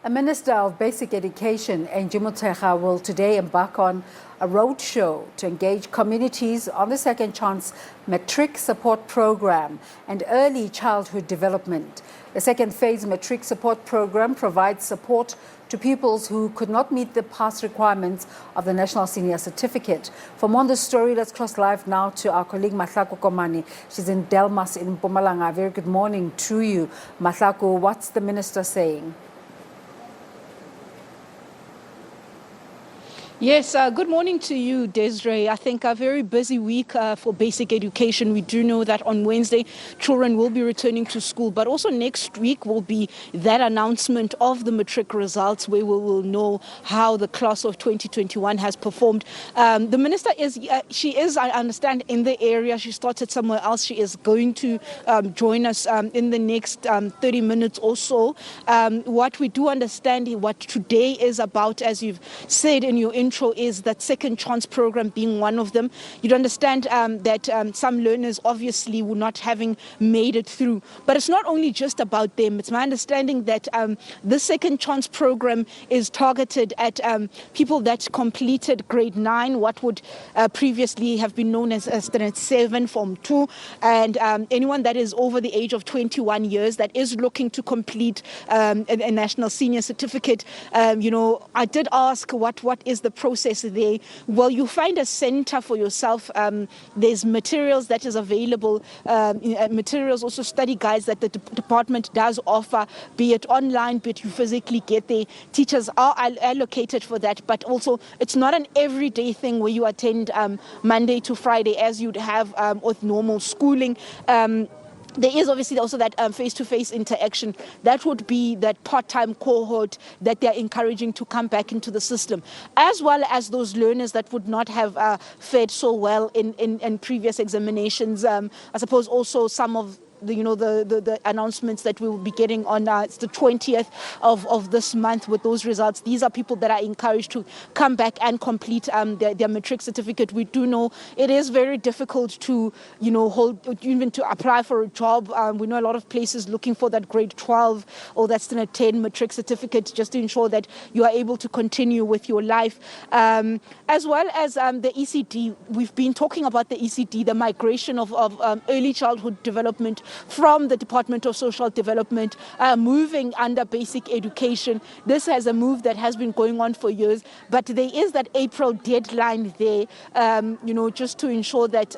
A Minister of Basic Education, Angie Motshekga, will today embark on a roadshow to engage communities on the Second Chance Matric Support Program and early childhood development. The Second Phase Matric Support Program provides support to pupils who could not meet the pass requirements of the National Senior Certificate. For more on the story, let's cross live now to our colleague Mahlako Komane. She's in Delmas in Mpumalanga. Very good morning to you. Mahlako, what's the minister saying? Yes, good morning to you, Desiree. I think a very busy week for basic education. We do know that on Wednesday, children will be returning to school, but also next week will be that announcement of the matric results where we will know how the class of 2021 has performed. The minister she is, I understand, in the area. She started somewhere else. She is going to join us in the next 30 minutes or so. What we do understand, what today is about, as you've said in your intro, is that Second Chance program being one of them. You'd understand that some learners obviously were not having made it through. But it's not only just about them. It's my understanding that the Second Chance program is targeted at people that completed grade 9, what would previously have been known as standard 7, form 2, and anyone that is over the age of 21 years that is looking to complete a national senior certificate. I did ask what is the process there. Well, you find a center for yourself. There's materials that is available, materials, also study guides that the department does offer, be it online, be it you physically get there. Teachers are allocated for that, but also it's not an everyday thing where you attend Monday to Friday as you'd have with normal schooling. There is obviously also that face-to-face interaction. That would be that part-time cohort that they're encouraging to come back into the system, as well as those learners that would not have fared so well in previous examinations. I suppose also some of the announcements that we will be getting on it's the 20th of this month with those results. These are people that are encouraged to come back and complete their matric certificate. We do know it is very difficult to even to apply for a job. We know a lot of places looking for that grade 12 or that standard 10 matric certificate just to ensure that you are able to continue with your life, as well as the ECD. We've been talking about the ECD, the migration of early childhood development from the Department of Social Development, moving under basic education. This has a move that has been going on for years, but there is that April deadline there, just to ensure that,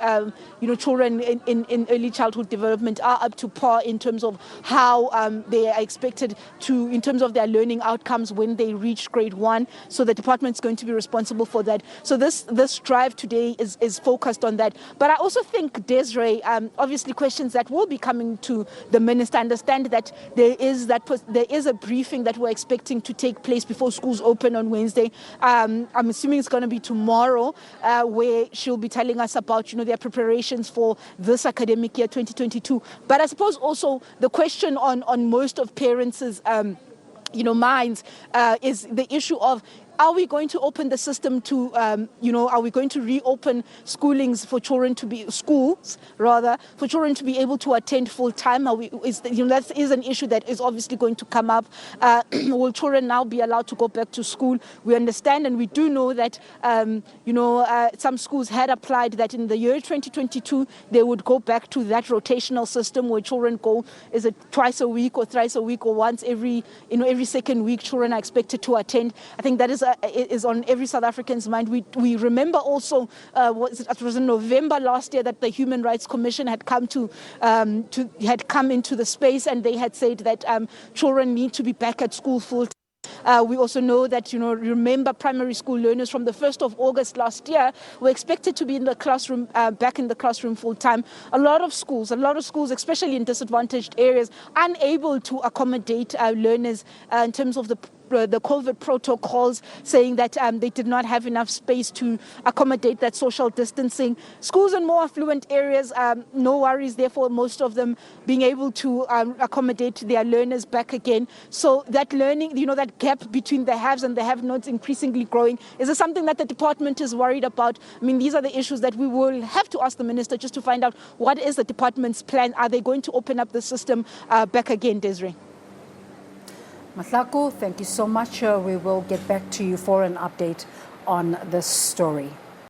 children in early childhood development are up to par in terms of how they are expected to, in terms of their learning outcomes when they reach grade 1. So the department is going to be responsible for that. So this drive today is focused on that. But I also think, Desiree, obviously questions that will be coming to the minister. Understand that there is a briefing that we're expecting to take place before schools open on Wednesday. I'm assuming it's going to be tomorrow, where she'll be telling us about their preparations for this academic year 2022. But I suppose also the question on most of parents' minds is the issue of, are we going to open the system to, are we going to reopen schools for children to be able to attend full time? That is an issue that is obviously going to come up. Will children now be allowed to go back to school? We understand and we do know that, some schools had applied that in the year 2022, they would go back to that rotational system where children go, is it twice a week or thrice a week or once every second week, children are expected to attend. I think that is on every South African's mind. We remember also it was in November last year that the Human Rights Commission had come into the space, and they had said that children need to be back at school full time. We also know that, remember primary school learners from the 1st of August last year were expected to be in the classroom, back in the classroom full time. A lot of schools, especially in disadvantaged areas, unable to accommodate learners in terms of the COVID protocols, saying that they did not have enough space to accommodate that social distancing. Schools in more affluent areas, no worries, therefore most of them being able to accommodate their learners back again. So that learning, that gap between the haves and the have-nots increasingly growing. Is this something that the department is worried about? I mean, these are the issues that we will have to ask the minister just to find out what is the department's plan. Are they going to open up the system back again, Desiree? Mahlako, thank you so much. We will get back to you for an update on this story.